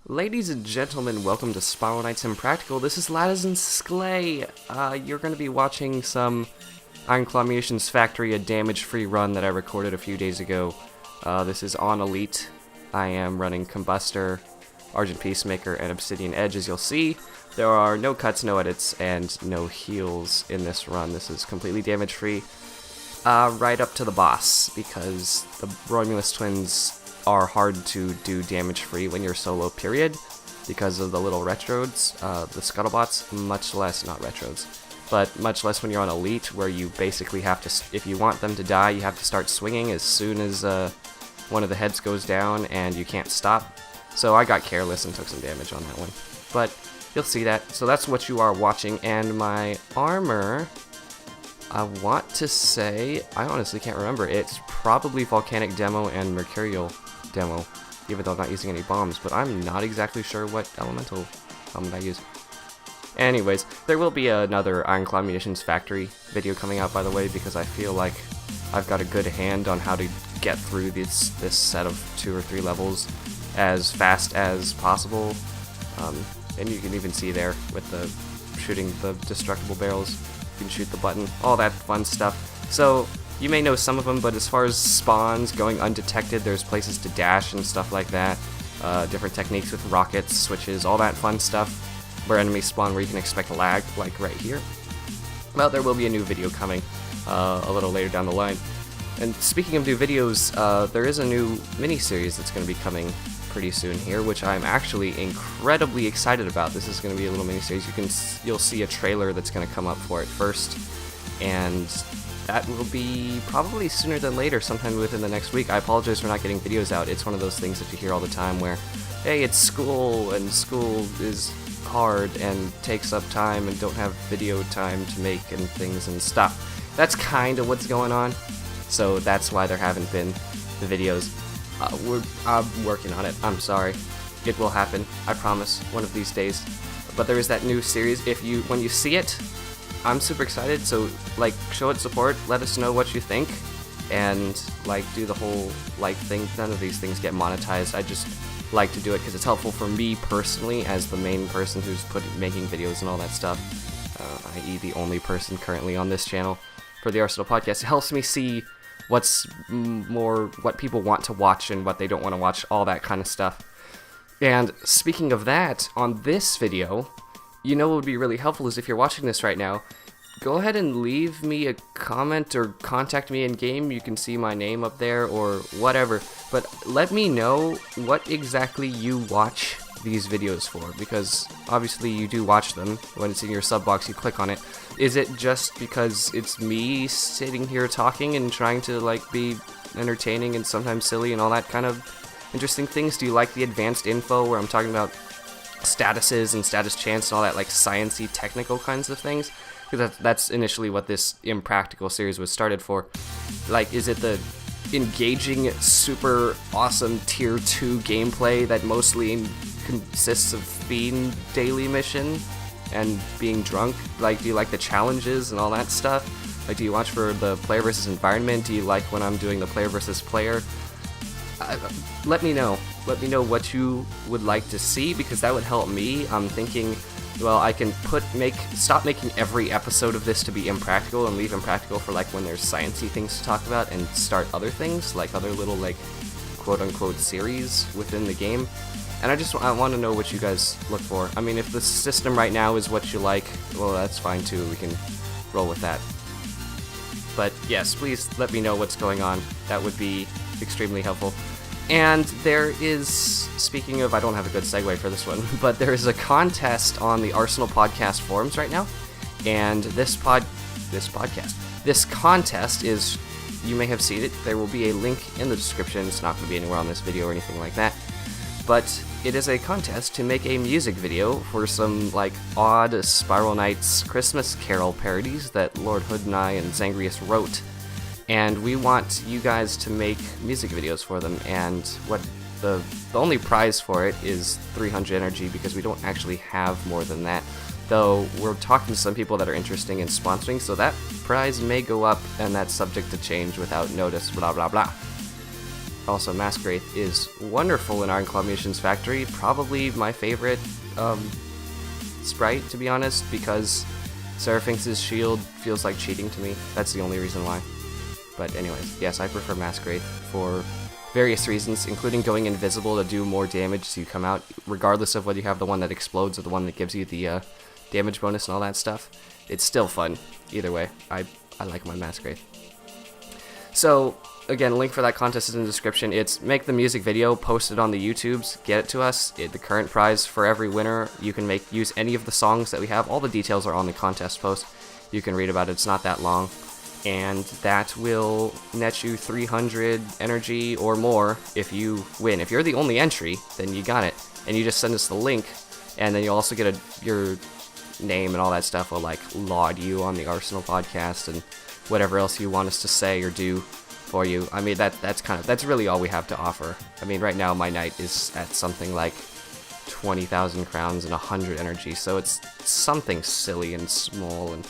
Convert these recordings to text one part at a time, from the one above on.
Ladies and gentlemen, welcome to Spiral Knights Impractical. This is Ladders and Sklay. You're going to be watching some Ironclaw Munitions Factory, a damage-free run that I recorded a few days ago. This is on Elite. I am running Combustor, Argent Peacemaker, and Obsidian Edge, as you'll see. There are no cuts, no edits, and no heals in this run. This is completely damage-free, right up to the boss, because the Romulus twins are hard to do damage-free when you're solo, period, because of the little retrodes, the scuttlebots, much less, not retrodes, but much less when you're on Elite, where you basically have to, if you want them to die, you have to start swinging as soon as one of the heads goes down, and you can't stop. So I got careless and took some damage on that one, but you'll see that. So that's what you are watching, and my armor, I want to say, I honestly can't remember, it's probably Volcanic Demo and Mercurial Demo, even though I'm not using any bombs, but I'm not exactly sure what elemental helmet I use. Anyways, there will be another Ironclaw Munitions Factory video coming out, by the way, because I feel like I've got a good hand on how to get through this set of 2 or 3 levels as fast as possible. And you can even see there with the shooting the destructible barrels, you can shoot the button, all that fun stuff. So you may know some of them, but as far as spawns going undetected, there's places to dash and stuff like that. Different techniques with rockets, switches, all that fun stuff. Where enemies spawn where you can expect lag, like right here. Well, there will be a new video coming a little later down the line. And speaking of new videos, there is a new mini-series that's going to be coming pretty soon here, which I'm actually incredibly excited about. This is going to be a little mini-series. You'll see a trailer that's going to come up for it first, and that will be probably sooner than later, sometime within the next week. I apologize for not getting videos out. It's one of those things that you hear all the time where, hey, it's school, and school is hard and takes up time and don't have video time to make and things and stuff. That's kind of what's going on, so that's why there haven't been the videos. I'm working on it. I'm sorry. It will happen. I promise. One of these days. But there is that new series. When you see it, I'm super excited. So like, show it support. Let us know what you think, and like, do the whole like thing. None of these things get monetized. I just like to do it because it's helpful for me personally, as the main person who's making videos and all that stuff. I.e., the only person currently on this channel for the Arsenal podcast. It helps me see what people want to watch and what they don't want to watch, all that kind of stuff. And speaking of that, on this video, you know what would be really helpful is if you're watching this right now, go ahead and leave me a comment or contact me in game. You can see my name up there or whatever, but let me know what exactly you watch these videos for, because obviously you do watch them. When it's in your sub box, you click on it. Is it just because it's me sitting here talking and trying to like be entertaining and sometimes silly and all that kind of interesting things? Do you like the advanced info where I'm talking about statuses and status chance and all that like sciencey technical kinds of things? Because that's initially what this Impractical series was started for. Like, is it the engaging, super awesome tier 2 gameplay that mostly consists of being daily mission and being drunk? Like, do you like the challenges and all that stuff? Like, do you watch for the player versus environment? Do you like when I'm doing the player versus player? Let me know. Let me know what you would like to see, because that would help me. I'm thinking, well, I can stop making every episode of this to be Impractical and leave Impractical for like when there's sciencey things to talk about, and start other things, like other little like quote-unquote series within the game. And I want to know what you guys look for. I mean, if the system right now is what you like, well, that's fine too. We can roll with that. But yes, please let me know what's going on. That would be extremely helpful. And there is, speaking of, I don't have a good segue for this one, but there is a contest on the Arsenal podcast forums right now. And this contest is, you may have seen it, there will be a link in the description. It's not going to be anywhere on this video or anything like that. But it is a contest to make a music video for some like odd Spiral Knights Christmas Carol parodies that Lord Hood and I and Zangrius wrote. And we want you guys to make music videos for them, and what the only prize for it is 300 energy, because we don't actually have more than that. Though we're talking to some people that are interested in sponsoring, so that prize may go up, and that's subject to change without notice, blah blah blah. Also, Masquerath is wonderful in Iron Claw Munitions Factory. Probably my favorite sprite, to be honest, because Seraphynx's shield feels like cheating to me. That's the only reason why. But anyways, yes, I prefer Masquerath for various reasons, including going invisible to do more damage so you come out, regardless of whether you have the one that explodes or the one that gives you the damage bonus and all that stuff. It's still fun. Either way, I like my Masquerath. So, again, link for that contest is in the description. It's make the music video, post it on the YouTubes, get it to us. The current prize for every winner, you can use any of the songs that we have. All the details are on the contest post. You can read about it. It's not that long. And that will net you 300 energy or more if you win. If you're the only entry, then you got it. And you just send us the link, and then you'll also get your name and all that stuff will like laud you on the Arsenal podcast and whatever else you want us to say or do for you. I mean, that's really all we have to offer. I mean, right now my knight is at something like 20,000 crowns and 100 energy, so it's something silly and small, and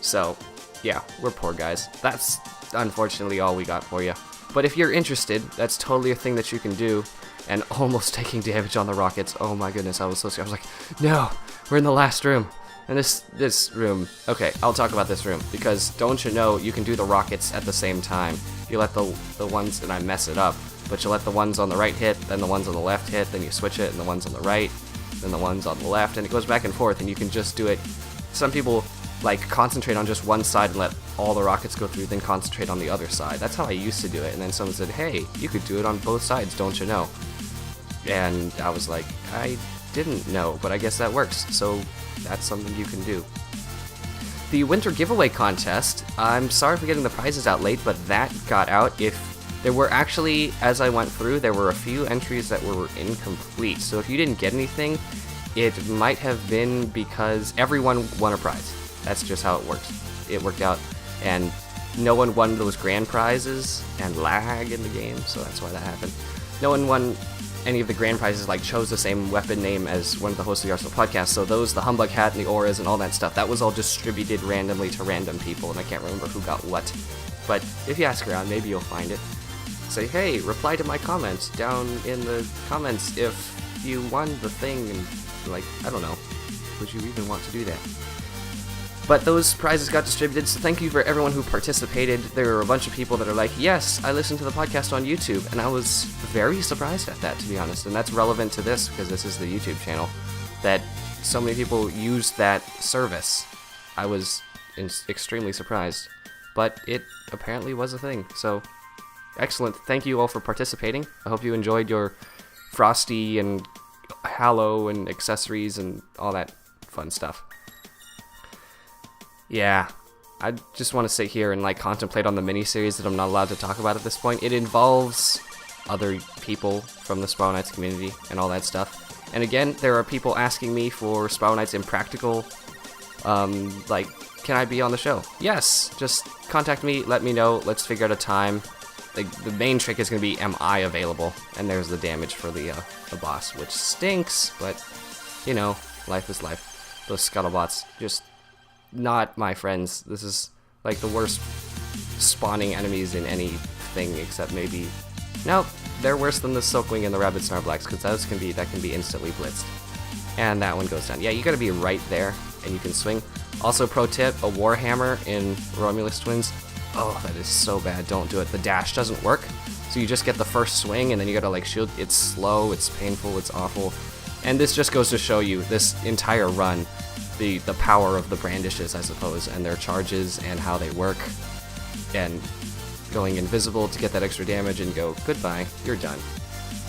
so yeah, we're poor guys. That's unfortunately all we got for you. But if you're interested, that's totally a thing that you can do. And almost taking damage on the rockets. Oh my goodness, I was so scared. I was like, no, we're in the last room. And this room, okay, I'll talk about this room, because don't you know you can do the rockets at the same time. You let the ones, and I mess it up, but you let the ones on the right hit, then the ones on the left hit, then you switch it, and the ones on the right, then the ones on the left, and it goes back and forth, and you can just do it. Some people like concentrate on just one side and let all the rockets go through, then concentrate on the other side. That's how I used to do it, and then someone said, hey, you could do it on both sides, don't you know? And I was like, I didn't know, but I guess that works, so that's something you can do. The winter giveaway contest, I'm sorry for getting the prizes out late, but that got out. If there were actually, as I went through, there were a few entries that were incomplete, so if you didn't get anything, it might have been because everyone won a prize. That's just how it works. It worked out, and no one won those grand prizes, and lag in the game, so that's why that happened. No one won any of the grand prizes, like chose the same weapon name as one of the hosts of the Arsenal podcast, so those, the humbug hat and the auras and all that stuff, that was all distributed randomly to random people, and I can't remember who got what. But if you ask around, maybe you'll find it. Say, hey, reply to my comments down in the comments if you won the thing, and like, I don't know, would you even want to do that? But those prizes got distributed, so thank you for everyone who participated. There were a bunch of people that are like, yes, I listened to the podcast on YouTube, and I was very surprised at that, to be honest. And that's relevant to this, because this is the YouTube channel, that so many people used that service. I was extremely surprised, but it apparently was a thing. So, excellent. Thank you all for participating. I hope you enjoyed your Frosty and Hallow and accessories and all that fun stuff. Yeah, I just want to sit here and like contemplate on the miniseries that I'm not allowed to talk about at this point. It involves other people from the Spiral Knights community and all that stuff. And again, there are people asking me for Spiral Knights Impractical, like, can I be on the show? Yes, just contact me, let me know, let's figure out a time. The main trick is going to be, am I available? And there's the damage for the boss, which stinks, but, you know, life is life. Those scuttlebots, just not my friends. This is like the worst spawning enemies in anything except maybe... Nope, they're worse than the Silkwing and the Rabbit Snarblacks, because that can be instantly blitzed. And that one goes down. Yeah, you gotta be right there, and you can swing. Also, pro tip, a Warhammer in Romulus Twins. Oh, that is so bad, don't do it. The dash doesn't work, so you just get the first swing, and then you gotta like shield. It's slow, it's painful, it's awful. And this just goes to show you, this entire run, the power of the brandishes, I suppose, and their charges and how they work, and going invisible to get that extra damage and go, goodbye, you're done.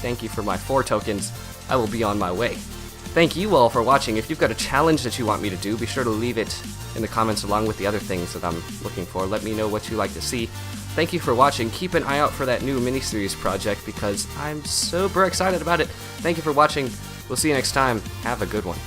Thank you for my 4 tokens, I will be on my way. Thank you all for watching. If you've got a challenge that you want me to do, be sure to leave it in the comments along with the other things that I'm looking for. Let me know what you like to see. Thank you for watching. Keep an eye out for that new miniseries project because I'm super excited about it. Thank you for watching. We'll see you next time. Have a good one.